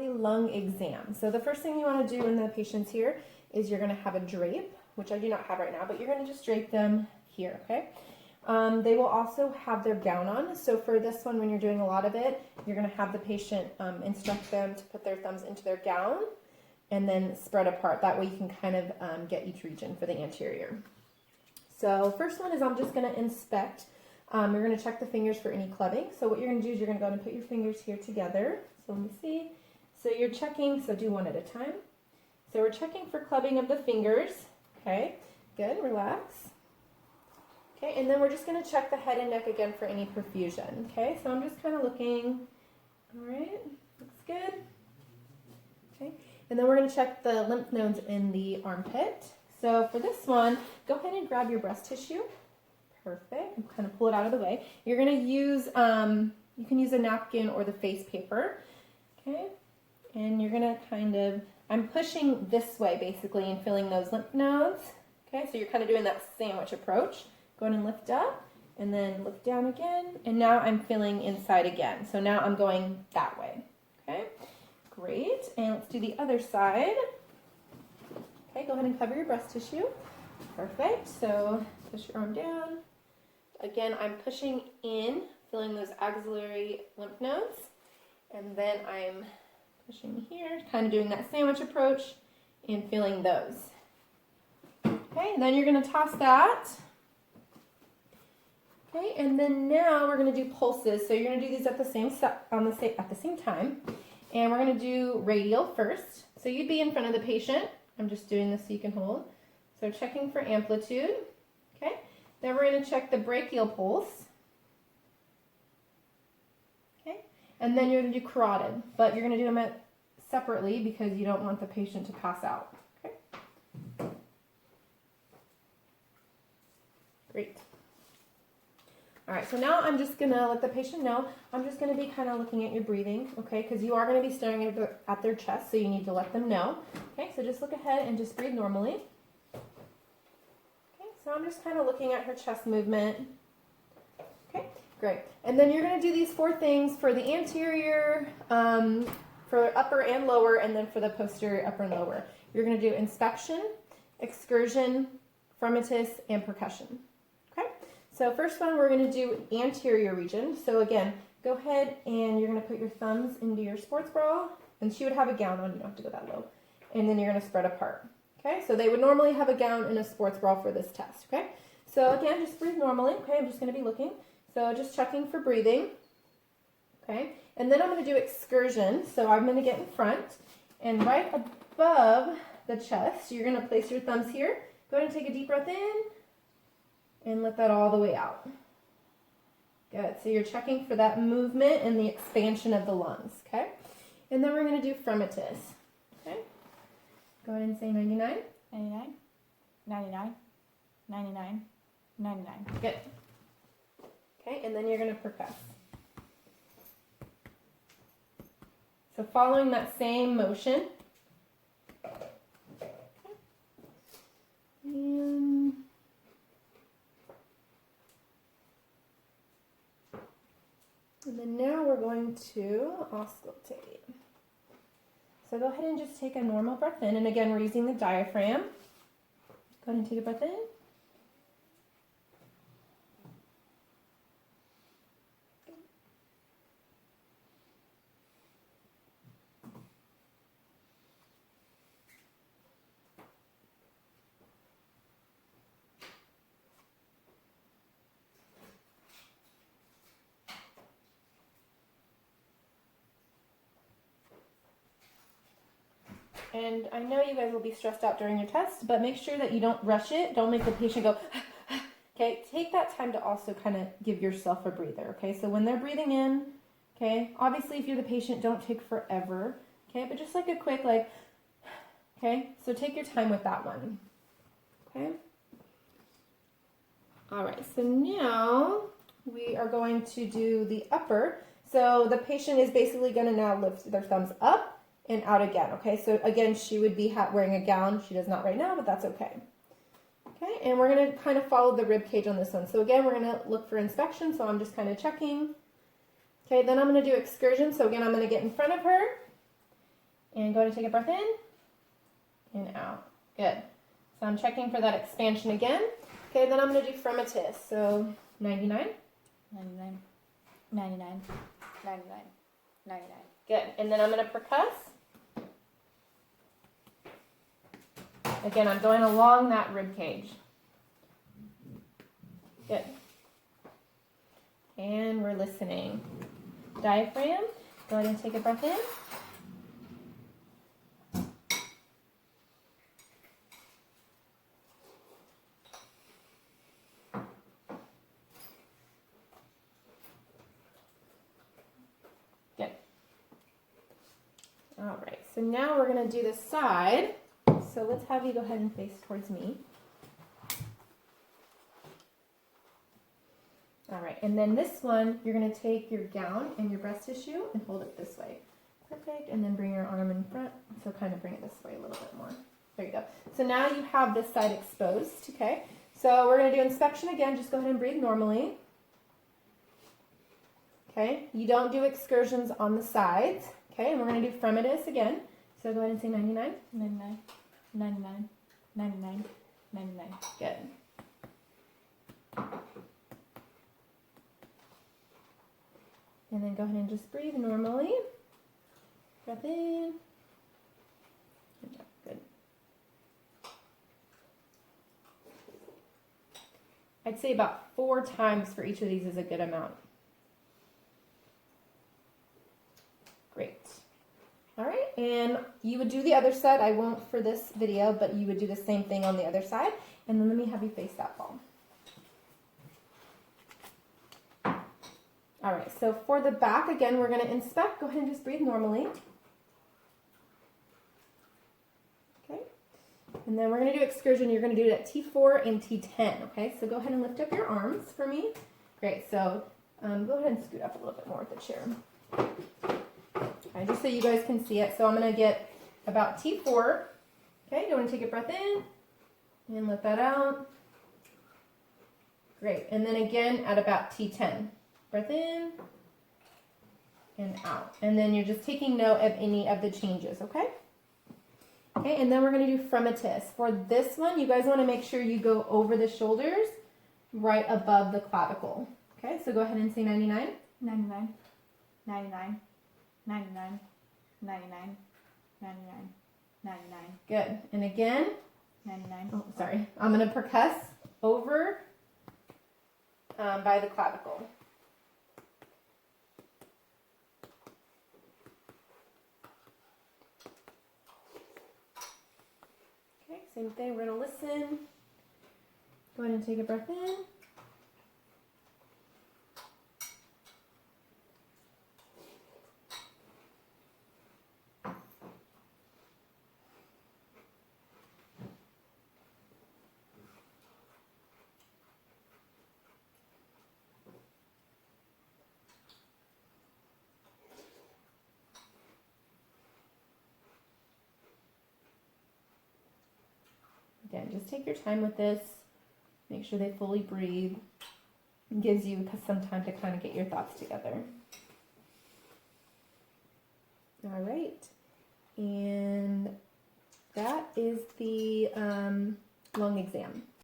the lung exam. So the first thing you want to do in the patients here is you're going to have a drape, which I do not have right now, but you're going to just drape them here, okay? They will also have their gown on. So for this one, when you're doing a lot of it, you're going to have the patient instruct them to put their thumbs into their gown and then spread apart. That way you can kind of get each region for the anterior. So first one is I'm just going to inspect. You're going to check the fingers for any clubbing. So what you're going to do is you're going to go ahead and put your fingers here together. So let me see. So you're checking, so do one at a time. So we're checking for clubbing of the fingers. Okay, good, relax. Okay, and then we're just going to check the head and neck again for any perfusion. Okay, so I'm just kind of looking. All right, looks good. Okay, and then we're going to check the lymph nodes in the armpit. So for this one, go ahead and grab your breast tissue. Perfect. And kind of pull it out of the way. You're going to use, you can use a napkin or the face paper. Okay, and you're going to kind of, I'm pushing this way basically and filling those lymph nodes. Okay, so you're kind of doing that sandwich approach. Go ahead and lift up and then lift down again. And now I'm filling inside again. So now I'm going that way. Okay, great. And let's do the other side. Okay, go ahead and cover your breast tissue. Perfect. So push your arm down. Again, I'm pushing in, filling those axillary lymph nodes. And then I'm pushing here, kind of doing that sandwich approach and filling those. Okay, and then you're going to toss that. Okay, and then now we're going to do pulses. So you're going to do these at the same time. And we're going to do radial first. So you'd be in front of the patient. I'm just doing this so you can hold. So checking for amplitude. Okay, then we're going to check the brachial pulse. Okay, and then you're going to do carotid, but you're going to do them separately because you don't want the patient to pass out. Okay, great. All right, so now I'm just going to let the patient know, I'm just going to be kind of looking at your breathing, okay, because you are going to be staring at their chest, so you need to let them know. Okay, so just look ahead and just breathe normally. Okay, so I'm just kind of looking at her chest movement. Okay, great. And then you're going to do these 4 things for the anterior, for upper and lower, and then for the posterior upper and lower. You're going to do inspection, excursion, fremitus, and percussion. Okay, so first one we're going to do anterior region. So again, go ahead and you're going to put your thumbs into your sports bra, and she would have a gown on, you don't have to go that low. And then you're going to spread apart. Okay, so they would normally have a gown and a sports bra for this test. Okay, so again, just breathe normally. Okay, I'm just going to be looking. So just checking for breathing. Okay, and then I'm going to do excursion. So I'm going to get in front, and right above the chest, you're going to place your thumbs here. Go ahead and take a deep breath in, and let that all the way out. Good, so you're checking for that movement and the expansion of the lungs. Okay, and then we're going to do fremitus. Okay, go ahead and say 99. 99, 99, 99, 99. Good. Okay, and then you're going to percuss. So following that same motion. Okay. And then now we're going to auscultate. So go ahead and just take a normal breath in. And again, we're using the diaphragm. Go ahead and take a breath in. And I know you guys will be stressed out during your test, but make sure that you don't rush it. Don't make the patient go, okay? Take that time to also kind of give yourself a breather, okay? So when they're breathing in, okay, obviously if you're the patient, don't take forever, okay? But just like a quick, like, okay? So take your time with that one, okay? All right, so now we are going to do the upper. So the patient is basically going to now lift their thumbs up and out again, okay? So again, she would be wearing a gown. She does not right now, but that's okay. Okay, and we're going to kind of follow the rib cage on this one. So again, we're going to look for inspection, so I'm just kind of checking. Okay, then I'm going to do excursion. So again, I'm going to get in front of her, And go ahead and take a breath in and out. Good. So I'm checking for that expansion again. Okay, then I'm going to do fremitus. So 99. 99, 99, 99, 99. Good. And then I'm going to percuss. Again, I'm going along that rib cage. Good. And we're listening. Diaphragm. Go ahead and take a breath in. Good. All right, so now we're going to do the side. So let's have you go ahead and face towards me. All right, and then this one, you're going to take your gown and your breast tissue and hold it this way. Perfect, and then bring your arm in front. So kind of bring it this way a little bit more. There you go. So now you have this side exposed, okay? So we're going to do inspection again. Just go ahead and breathe normally. Okay, you don't do excursions on the sides. Okay, and we're going to do fremitus again. So go ahead and say 99. 99, 99, 99, 99. Good. And then go ahead and just breathe normally. Breath in. And out. Good. I'd say about 4 times for each of these is a good amount. Great. All right, and you would do the other side. I won't for this video, but you would do the same thing on the other side. And then let me have you face that ball. All right, so for the back, again, we're going to inspect. Go ahead and just breathe normally. Okay, and then we're going to do excursion. You're going to do it at T4 and T10, okay? So go ahead and lift up your arms for me. Great, so go ahead and scoot up a little bit more with the chair. Okay, just so you guys can see it. So I'm going to get about T4. Okay, go and take a breath in and let that out. Great, and then again at about T10. Breath in and out. And then you're just taking note of any of the changes, okay? Okay, and then we're going to do fremitus. For this one, you guys want to make sure you go over the shoulders right above the clavicle. Okay, so go ahead and say 99. 99, 99, 99, 99, 99, 99. Good. And again, 99. oh, sorry. I'm going to percuss over by the clavicle. Okay, same thing. We're going to listen. Go ahead and take a breath in. Again, just take your time with this. Make sure they fully breathe. It gives you some time to kind of get your thoughts together. All right. And that is the lung exam.